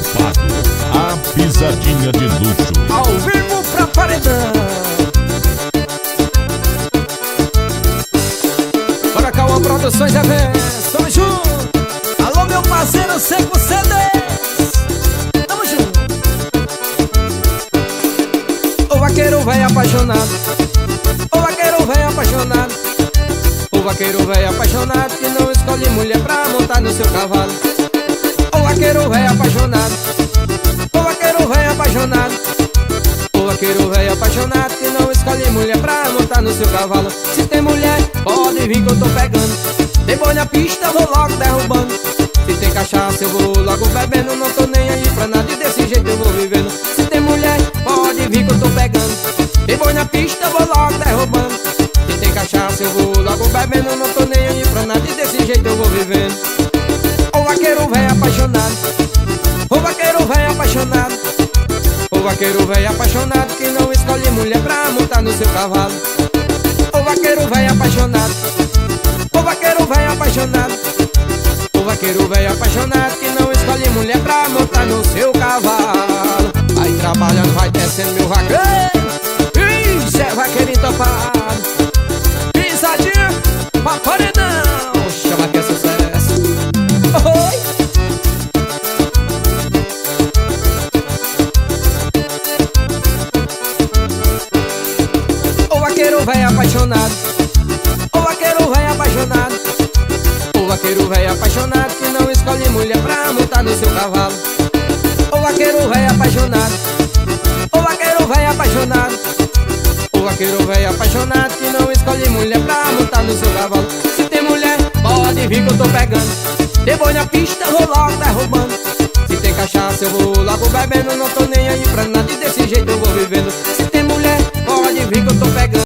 Estofado, a pisadinha de luxo. Ao vivo pra paredão. Bora Cauã Produções Eventos, tamo junto. Alô meu parceiro Seco CDs, tamo junto. O vaqueiro vai apaixonado, o vaqueiro vai apaixonado, o vaqueiro vai apaixonado que não escolhe mulher pra montar no seu cavalo. O vaqueiro vai apaixonado, o vaqueiro vai apaixonado, o vaqueiro vai apaixonado que não escolhe mulher pra montar no seu cavalo. Se tem mulher, pode vir que eu tô pegando. Depois na pista vou logo derrubando. Se tem cachaça eu vou logo bebendo. Não tô nem aí pra nada e desse jeito eu vou vivendo. Se tem mulher, pode vir que eu tô pegando. Depois na pista vou logo derrubando. Se tem cachaça eu vou logo bebendo. Não tô nem aí pra nada e desse jeito eu vou vivendo. O vaqueiro vai apaixonado, o vaqueiro vai apaixonado, o vaqueiro vai apaixonado que não escolhe mulher pra montar no seu cavalo. O vaqueiro vai apaixonado, o vaqueiro vai apaixonado, o vaqueiro vai apaixonado que não escolhe mulher pra montar no seu cavalo. Vai trabalhando, vai descendo meu vaqueiro. Isso é vaqueiro entopado. Pisadinha pra paredão. Chama que é sucesso. Oi. O vaqueiro vai apaixonado, o vaqueiro vai apaixonado, o vaqueiro vai apaixonado que não escolhe mulher pra montar no seu cavalo. O vaqueiro vai apaixonado, o vaqueiro vai apaixonado, o vaqueiro vai apaixonado que não escolhe mulher pra montar no seu cavalo. Se tem mulher, pode vir que eu tô pegando. Depois na pista vou logo derrubando. Se tem cachaça eu vou logo bebendo. Não tô nem aí pra nada e desse jeito eu vou vivendo. Se tem mulher, pode vir que eu tô pegando.